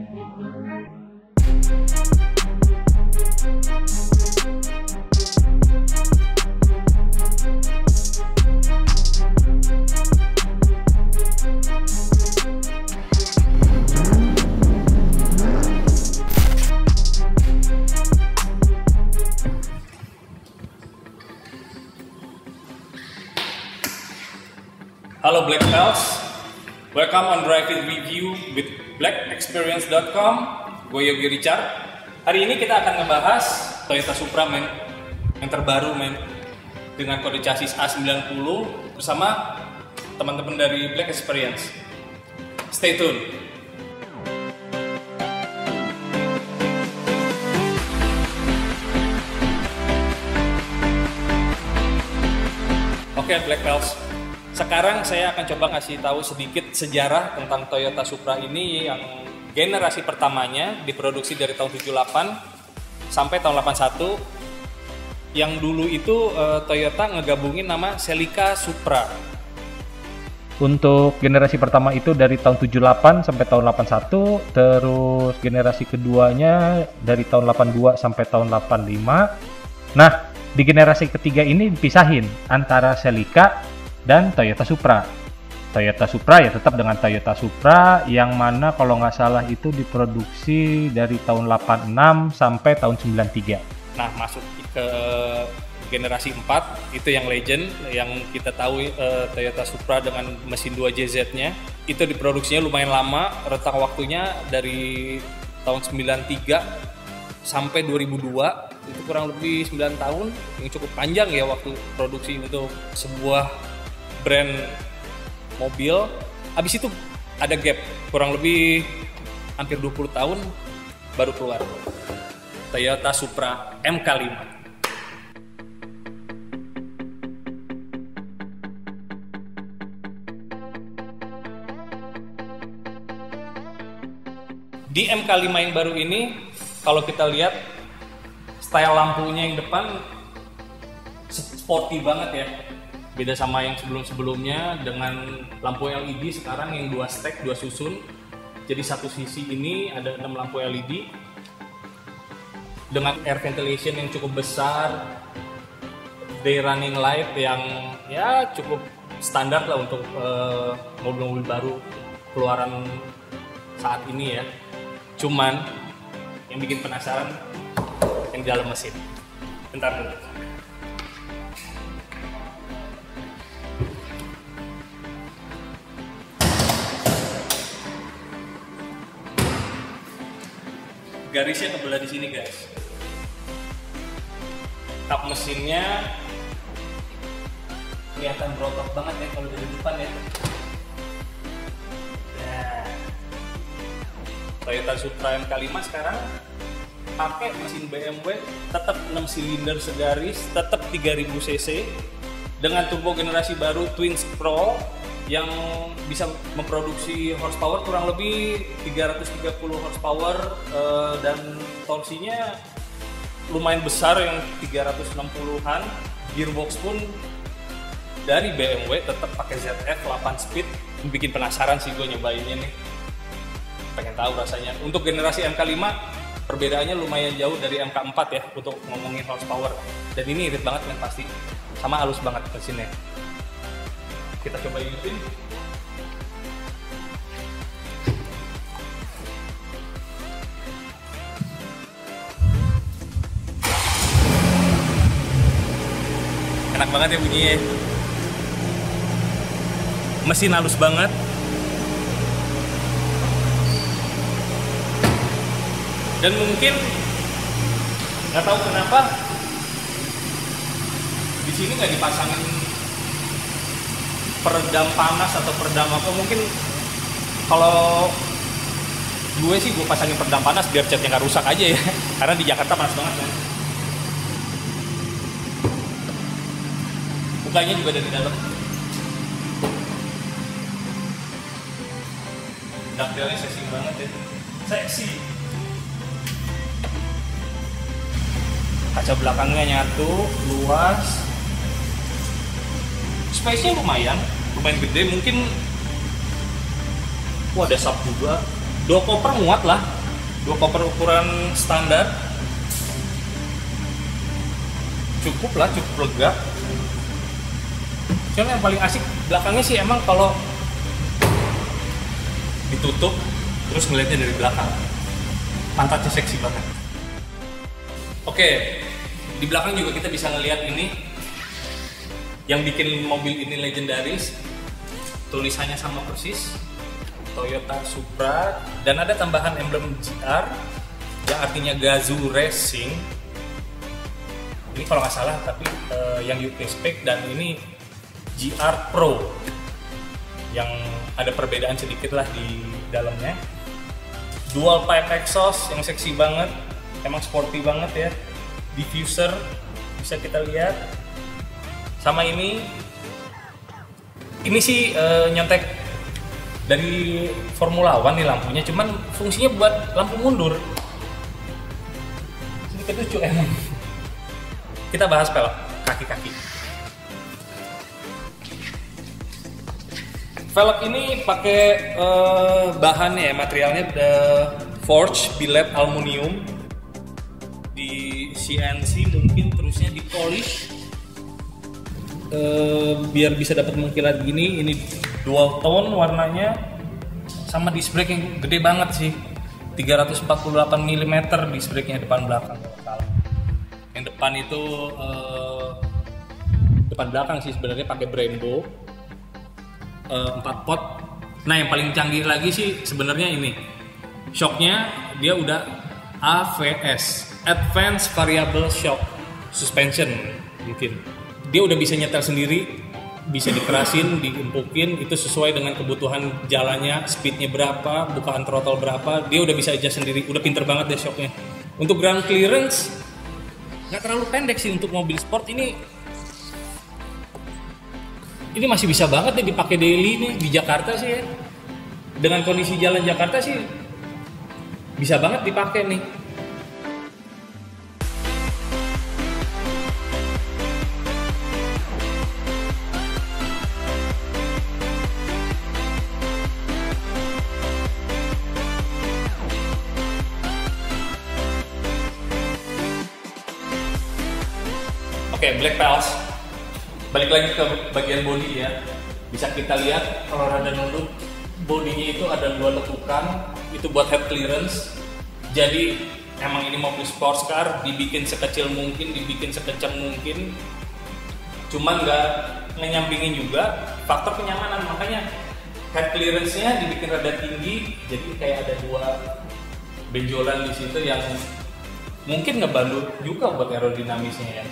Halo Black Belts, welcome on Driving Review with blackexperience.com. Gue Yogi Richard. Hari ini kita akan ngebahas Toyota Supra men, yang terbaru men, dengan kode chassis A90 bersama teman-teman dari Black Experience. Stay tune. Oke Black Belts, sekarang saya akan coba ngasih tahu sedikit sejarah tentang Toyota Supra ini yang generasi pertamanya diproduksi dari tahun 78 sampai tahun 81. Yang dulu itu Toyota ngegabungin nama Celica Supra. Untuk generasi pertama itu dari tahun 78 sampai tahun 81, terus generasi keduanya dari tahun 82 sampai tahun 85. Nah, di generasi ketiga ini dipisahin antara Celica dan Toyota Supra. Toyota Supra ya tetap dengan Toyota Supra, yang mana kalau nggak salah itu diproduksi dari tahun 86 sampai tahun 93. Nah, masuk ke generasi 4 itu yang legend, yang kita tahu Toyota Supra dengan mesin 2JZ-nya itu diproduksinya lumayan lama, rentang waktunya dari tahun 93 sampai 2002, itu kurang lebih 9 tahun, yang cukup panjang ya waktu produksi untuk sebuah brand mobil. Habis itu ada gap kurang lebih hampir 20 tahun baru keluar Toyota Supra MK5. Di MK5 yang baru ini kalau kita lihat style lampunya yang depan sporty banget ya. Beda sama yang sebelum-sebelumnya dengan lampu LED sekarang yang 2 stack, 2 susun. Jadi satu sisi ini ada 6 lampu LED dengan air ventilation yang cukup besar, day running light yang ya cukup standar lah untuk mobil-mobil baru keluaran saat ini ya. Cuman yang bikin penasaran yang di dalam mesin. Bentar dulu. Garisnya kebelah di sini guys. Kap mesinnya kelihatan berotot banget ya kalau dari depan ya. Nah, Toyota Supra MK5 sekarang pakai mesin BMW, tetap 6 silinder segaris, tetap 3000 cc dengan turbo generasi baru twin scroll yang bisa memproduksi horsepower kurang lebih 330 horsepower dan torsinya lumayan besar yang 360-an. Gearbox pun dari BMW tetap pakai ZF 8 speed. Bikin penasaran sih gue nyobainnya nih, pengen tahu rasanya. Untuk generasi MK5 perbedaannya lumayan jauh dari MK4 ya untuk ngomongin horsepower, dan ini irit banget kan pasti, sama halus banget mesinnya. Kita coba ikutin. Enak banget ya bunyinya. Mesin halus banget. Dan mungkin nggak tahu kenapa di sini nggak dipasangin peredam panas atau peredam apa. Mungkin kalau gue sih gue pasangin peredam panas biar catnya nggak rusak aja ya, karena di Jakarta panas banget kan. Bukanya juga dari dalam. Detailnya seksi banget ya, seksi. Kaca belakangnya nyatu, luas. Space-nya lumayan gede. Mungkin ada sub juga. 2 koper muat lah, 2 koper ukuran standar cukup lah, cukup lega. Cuman yang paling asik belakangnya sih emang kalau ditutup terus ngeliatnya dari belakang, pantatnya seksi banget. Oke, di belakang juga kita bisa ngeliat ini yang bikin mobil ini legendaris, tulisannya sama persis Toyota Supra, dan ada tambahan emblem GR yang artinya Gazoo Racing. Ini kalau nggak salah, tapi yang UK spec, dan ini GR Pro yang ada perbedaan sedikit lah di dalamnya. Dual pipe exhaust yang seksi banget, emang sporty banget ya. Diffuser bisa kita lihat. Sama ini sih nyontek dari Formula One nih lampunya, cuman fungsinya buat lampu mundur. Sedikit lucu emang. Kita bahas pelek kaki-kaki. Velg ini pakai bahannya ya, materialnya forged billet aluminium, di CNC mungkin, terusnya di polish biar bisa dapat mengkilat gini. Ini dual tone warnanya, sama disc brake yang gede banget sih, 348 mm disc brake nya depan belakang. Yang depan itu depan belakang sih sebenarnya pakai Brembo 4 pot. Nah yang paling canggih lagi sih sebenarnya ini shocknya, dia udah AVS, Advanced Variable Shock Suspension, mungkin dia udah bisa nyetel sendiri, bisa dikerasin, diempukin, itu sesuai dengan kebutuhan jalannya, speednya berapa, bukaan throttle berapa, dia udah bisa adjust sendiri, udah pinter banget deh shocknya. Untuk ground clearance nggak terlalu pendek sih untuk mobil sport ini masih bisa banget deh dipakai daily nih di Jakarta sih ya. Dengan kondisi jalan Jakarta sih bisa banget dipakai nih. Oke, Black Pals. Balik lagi ke bagian bodi ya. Bisa kita lihat kalau rada nunduk, bodinya itu ada 2 lekukan, itu buat head clearance. Jadi emang ini mobil sports car, dibikin sekecil mungkin, dibikin sekencang mungkin, cuman nggak ngenyampingin juga. Faktor kenyamanan, makanya head clearance-nya dibikin rada tinggi, jadi kayak ada 2 benjolan di situ yang mungkin ngebantu juga buat aerodinamisnya ya.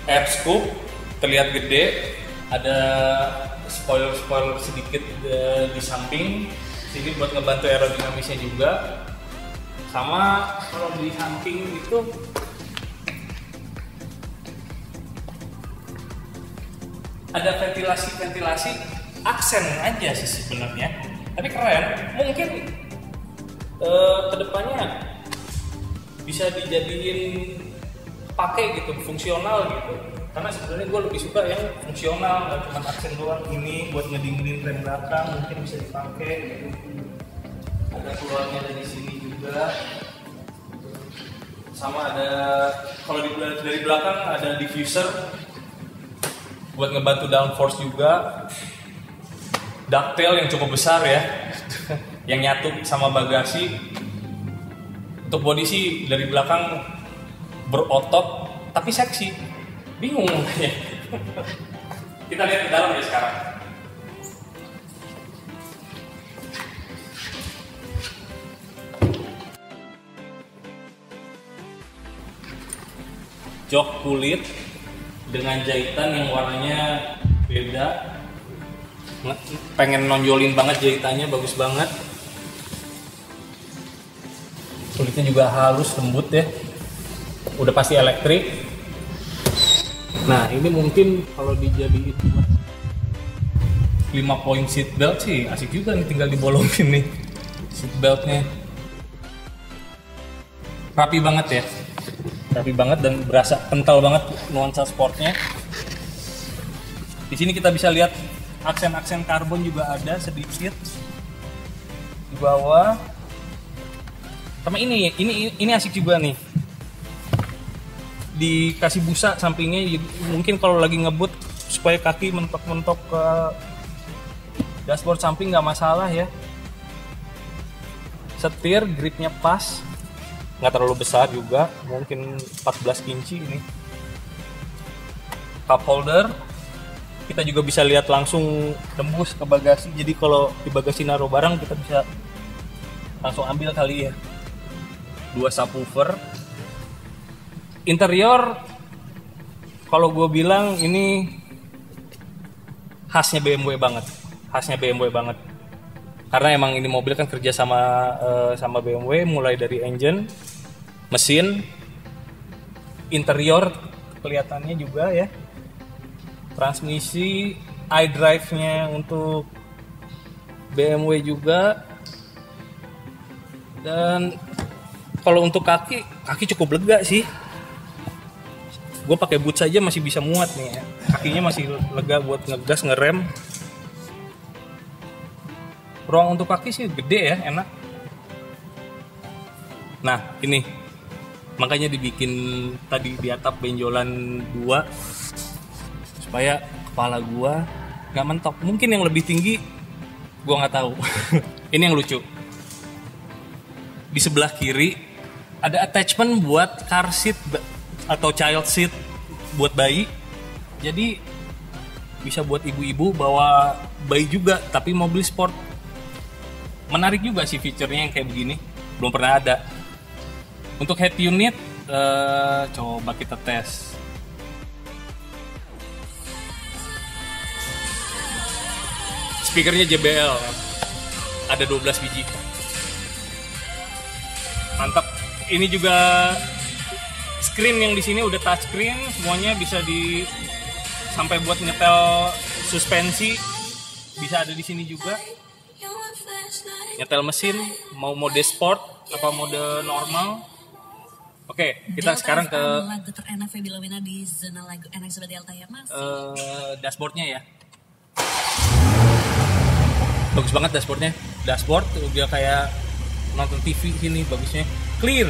Air scoop terlihat gede, ada spoiler sedikit di samping sini buat ngebantu aerodinamisnya juga. Sama kalau di samping itu ada ventilasi aksen aja sih sebenarnya, tapi keren. Mungkin kedepannya bisa dijadiin pakai gitu, fungsional gitu, karena sebenarnya gue lebih suka yang fungsional, nggak cuma aksen doang. Ini buat ngedinginin rem belakang mungkin bisa dipakai gitu. Ada keluarnya dari sini juga, sama ada kalau dari belakang ada diffuser buat ngebantu downforce juga, ducktail yang cukup besar ya yang nyatu sama bagasi. Untuk bodi sih dari belakang berotot tapi seksi, bingung ya. Kita lihat ke dalam ya sekarang. Jok kulit dengan jahitan yang warnanya beda, pengen nonjolin banget jahitannya, bagus banget. Kulitnya juga halus, lembut ya. Udah pasti elektrik. Nah ini mungkin kalau dijadiin buat 5 point seat belt sih asik juga nih, tinggal dibolongin nih seat beltnya. Rapi banget ya, rapi banget dan berasa kental banget nuansa sportnya. Di sini kita bisa lihat aksen-aksen karbon juga ada sedikit. bawah. Sama ini asik juga nih. Dikasih busa sampingnya, mungkin kalau lagi ngebut supaya kaki mentok-mentok ke dashboard samping nggak masalah ya. Setir gripnya pas, nggak terlalu besar juga, mungkin 14 inci ini. Cup holder, kita juga bisa lihat langsung tembus ke bagasi, jadi kalau di bagasi naruh barang kita bisa langsung ambil kali ya. 2 subwoofer. Interior, kalau gue bilang ini khasnya BMW banget, karena emang ini mobil kan kerja sama BMW, mulai dari engine, mesin, interior kelihatannya juga ya, transmisi, iDrive-nya untuk BMW juga, dan kalau untuk kaki cukup lega sih. Gue pakai boot saja masih bisa muat nih ya. Kakinya masih lega buat ngegas, ngerem. Ruang untuk kaki sih gede ya, enak. Nah ini makanya dibikin tadi di atap benjolan 2 supaya kepala gue nggak mentok. Mungkin yang lebih tinggi gue nggak tahu. Ini yang lucu, di sebelah kiri ada attachment buat car seat atau child seat buat bayi, jadi bisa buat ibu-ibu bawa bayi juga, tapi mobil sport. Menarik juga sih fiturnya yang kayak begini, belum pernah ada. Untuk head unit, coba kita tes. Speakernya JBL, ada 12 biji, mantap. Ini juga screen yang di sini udah touch screen, semuanya bisa sampai buat nyetel suspensi bisa ada di sini juga. Nyetel mesin mau mode sport apa mode normal. Oke, kita sekarang ke lagu terenak Febilomena di zona lagu enak seperti Alta ya Mas. Dashboardnya ya. Bagus banget dashboardnya. Dashboard udah kayak nonton TV sini, bagusnya. Clear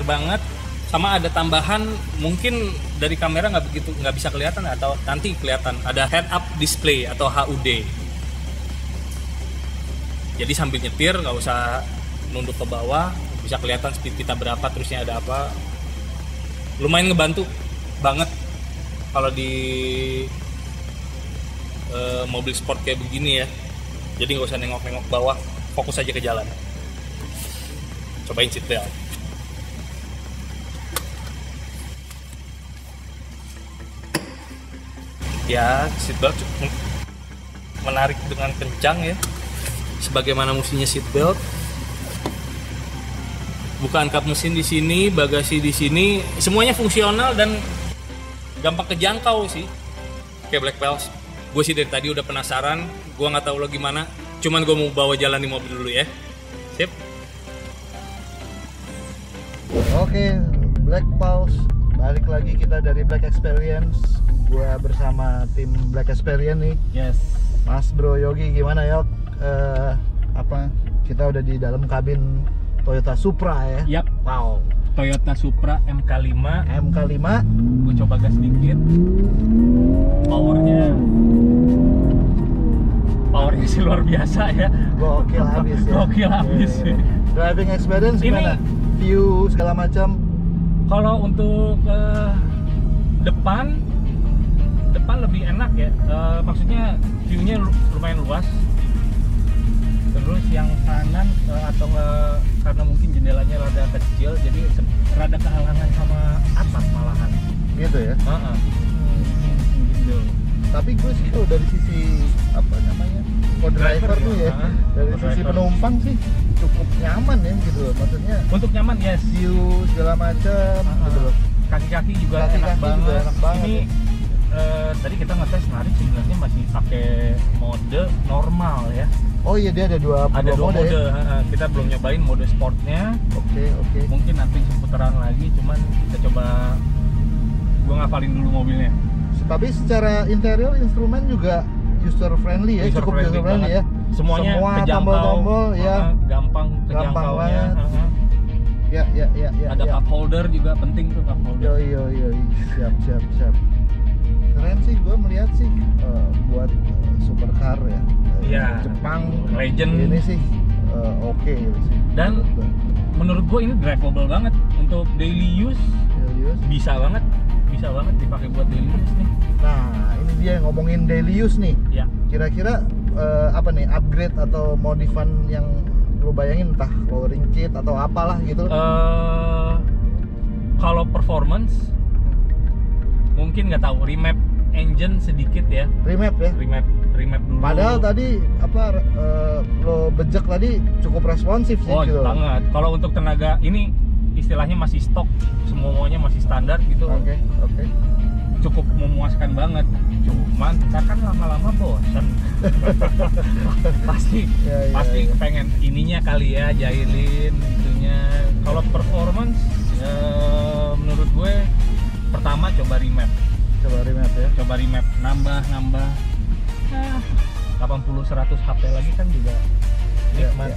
banget. Sama ada tambahan, mungkin dari kamera nggak bisa kelihatan atau nanti kelihatan, ada head up display atau HUD. Jadi sambil nyetir nggak usah nunduk ke bawah, bisa kelihatan speed kita berapa, terusnya ada apa. Lumayan ngebantu banget kalau di mobil sport kayak begini ya. Jadi nggak usah nengok-nengok bawah, fokus aja ke jalan. Cobain seatbelt. Ya, seatbelt menarik dengan kencang ya, sebagaimana mestinya seatbelt. Buka angkat mesin di sini, bagasi di sini, semuanya fungsional dan gampang kejangkau sih. Kayak Black Pals. Gue sih dari tadi udah penasaran, gue nggak tahu lo gimana. Cuman gue mau bawa jalan di mobil dulu ya. Sip. Oke, Black Pals. Balik lagi kita dari Black Experience. Gua bersama tim Black Experience nih. Yes. Mas Bro Yogi gimana Yok? Kita udah di dalam kabin Toyota Supra ya. Yap. Wow. Toyota Supra MK5. MK5. Gue coba gas dikit. Powernya sih luar biasa ya. Gokil habis ya. Gokil habis sih. Driving experience Ini- gimana? View segala macam. Kalau untuk depan lebih enak ya. Maksudnya view-nya lumayan luas. Terus yang kanan atau karena mungkin jendelanya rada kecil, jadi rada kehalangan sama atap malahan. Gitu ya. Gitu. Tapi gue sih kalau dari sisi co-driver tuh ya, dari sisi Co-driver. penumpang sih cukup nyaman ya gitu loh. Maksudnya Untuk nyaman, yes. view segala macam gitu loh. Kaki-kaki juga Kaki-kaki enak juga banget. enak banget Ini tadi kita ngetes kemarin sebenarnya masih pakai mode normal ya. Oh iya, dia ada dua Ada dua mode. ya? Kita belum nyobain mode sportnya. Oke. Mungkin nanti seputaran lagi, cuman kita coba. Gua ngafalin dulu mobilnya. Tapi secara interior instrumen juga user friendly ya, User cukup friendly user friendly banget. ya. semuanya semua kejangkau, tombol-tombol ya. gampang kejangkaunya. banget. Ya. Ada cup holder juga penting tuh, cup holder. Yo. Siap. Keren sih, gue melihat sih buat supercar ya. Iya. Jepang Legend. ini sih oke gitu sih. Dan menurut gue ini drivable banget untuk daily use. Daily use. Bisa banget dipakai buat daily use nih. Nah, ini dia ngomongin daily use nih. Ya. Kira-kira apa nih upgrade atau modifan yang lu bayangin, entah lowering kit atau apalah gitu? Kalau performance mungkin nggak tahu, remap engine sedikit ya. Remap ya. Remap dulu. Padahal tadi lo bejek tadi cukup responsif sih Oh, gitu. banget. Kalau untuk tenaga ini istilahnya masih stok, semuanya masih standar gitu. Oke. Cukup memuaskan banget. Cuman ntar kan lama-lama bosan. pasti Ya. pengen ininya kali ya, jahilin itunya. Kalau performance menurut gue pertama coba remap ya. nambah 80-100 HP lagi kan juga nikmat.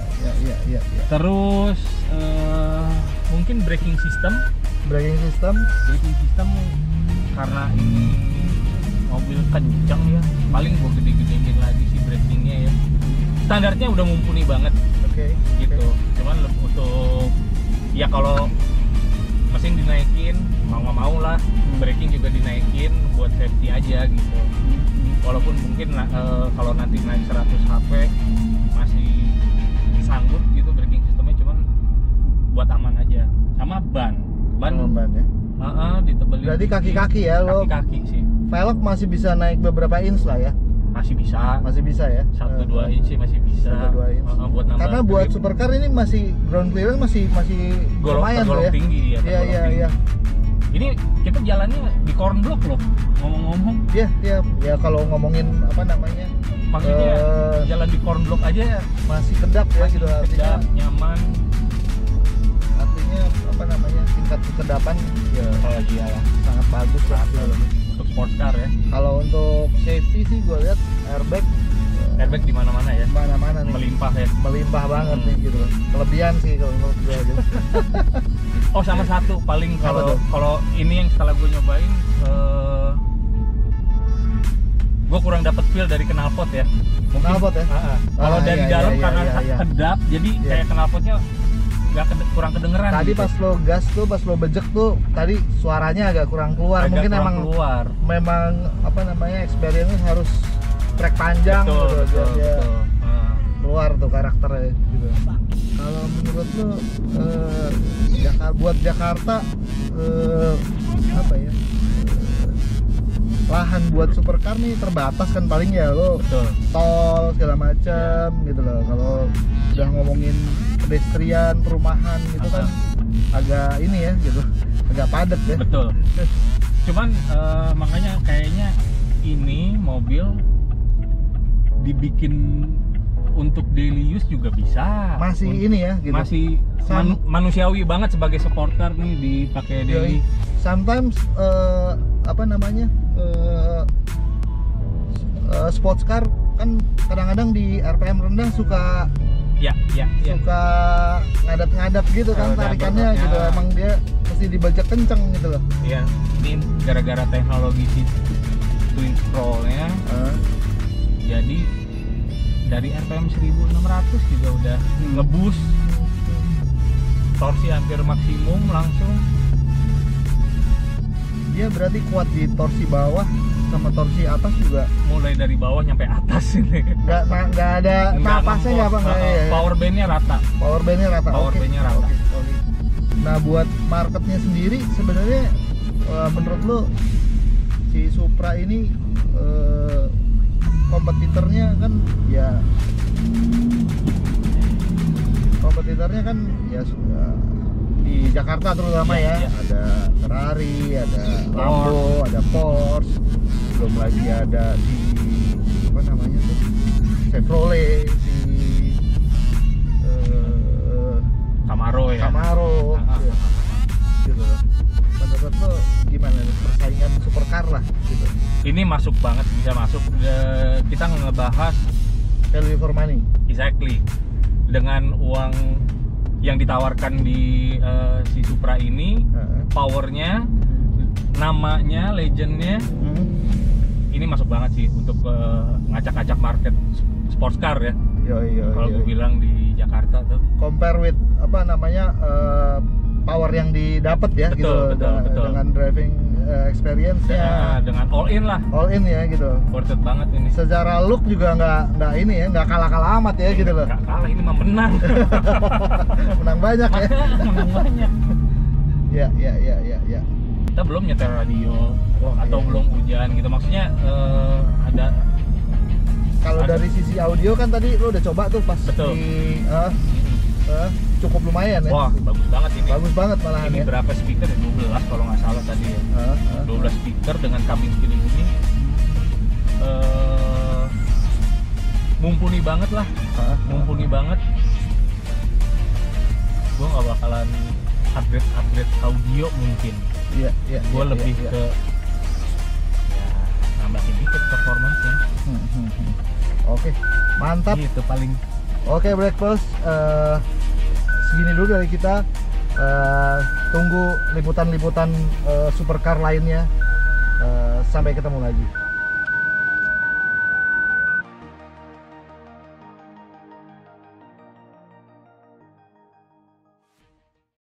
Ya. Terus mungkin braking system karena ini mobil kencang ya, paling gue gede-gedein lagi sih brakingnya ya. Standarnya udah mumpuni banget. Oke. Gitu. Cuman untuk ya kalau mesin dinaikin mau nggak mau lah, braking juga dinaikin buat safety aja gitu. Walaupun mungkin kalau nanti naik 100 HP masih sanggup gitu braking sistemnya, cuman buat aman aja. Sama ban ya. Ditebelin. Berarti kaki-kaki ya lo. Kaki-kaki sih. Velg masih bisa naik beberapa inch lah ya. Masih bisa ya. 1-2 inch sih masih bisa. 1-2 inch. Buat nambah Karena buat grip. supercar ini masih ground clearance masih lumayan tuh ya. Tinggi ya. Iya. Ini kita jalannya di corn block loh, ngomong-ngomong. Ya kalau ngomongin apa namanya? Maksudnya jalan di corn block aja masih kedap ya masih gitu artinya. kedap, nyaman. Artinya apa namanya? Tingkat kekedapan ya Iyalah, sangat bagus lah untuk sports car ya. Kalau untuk safety sih gue lihat airbag Di mana-mana ya. mana-mana nih. Melimpah Banget nih gitu. Kelebihan sih kalau menurut gue gitu. Oh, sama satu paling Apa tuh? kalau ini yang setelah gue nyobain gue kurang dapet feel dari knalpot ya. Knalpot ya? Kalau dari iya, dalam iya, karena iya. kedap, jadi Iya. kayak knalpotnya kurang kedengeran. Tadi gitu. pas lo gas tuh, pas lo bejek tuh, tadi suaranya agak kurang keluar. Agak Mungkin kurang keluar. memang apa namanya experience harus trek panjang Betul. biar dia keluar tuh karakternya gitu. Kalau menurut lo buat Jakarta apa ya? Lahan buat supercar nih terbatas kan, paling ya lo Betul. tol segala macam gitu loh. Kalau udah ngomongin pedestrian, perumahan gitu kan agak ini ya gitu, agak padat ya. Betul. Cuman makanya kayaknya ini mobil dibikin untuk daily use juga bisa. Masih ini ya gitu. Masih manusiawi banget sebagai sport car nih dipakai daily. Sometimes apa namanya sports car kan kadang-kadang di RPM rendah suka Ya. suka ngadat-ngadat gitu kan Ngadat, tarikannya ya. gitu. Emang dia mesti dibajak kenceng gitu loh. Iya, ini gara-gara teknologi si Twin Scroll-nya. Jadi dari RPM 1600 juga udah ngeboost torsi hampir maksimum langsung. Dia berarti kuat di torsi bawah sama torsi atas juga. Mulai dari bawah nyampe atas ini. Nggak ada napasnya nggak apa nggak ya? Power bandnya rata. Power bandnya rata. Power Oke. bandnya rata. Oke. Nah buat marketnya sendiri sebenarnya menurut lo si Supra ini kompetitornya kan ya di Jakarta terutama Iya. ada Ferrari, ada Lambo, ada Porsche, belum lagi ada si apa namanya tuh Chevrolet, si Camaro ya. Camaro, ya. Gitu. Menurut lo gimana nih persaingan supercar lah gitu? Ini masuk banget, bisa masuk. Kita ngebahas value for money. Exactly. Dengan uang yang ditawarkan di si Supra ini, powernya, namanya, legendnya, ini masuk banget sih untuk ngacak-ngacak market sports car ya. Kalau gue bilang di Jakarta tuh. Compare with apa namanya power yang didapat ya, Betul, gitu, betul. dengan driving experience-nya. Dengan all in lah. All in ya gitu. Worth it banget ini. Secara look juga nggak ini ya, nggak kalah amat ya gitu loh. Nggak kalah, ini mah menang. Menang banyak ya. Menang banyak. Ya. Kita belum nyetel radio atau belum hujan gitu. Maksudnya ada. Kalau dari sisi audio kan tadi lo udah coba tuh pas Betul. di cukup lumayan ya. Wah, bagus banget ini. Bagus banget malahan Ini ya. berapa speaker ya? 12 kalau nggak salah tadi ya. 12 speaker dengan cabin feeling ini. Mumpuni banget lah. Mumpuni banget. Gue nggak bakalan upgrade audio mungkin. Iya. Gue lebih ke ya, nambahin dikit performance-nya. Oke, mantap. Gitu paling. Oke, Breakfast, segini dulu dari kita. Tunggu liputan-liputan supercar lainnya. Sampai ketemu lagi.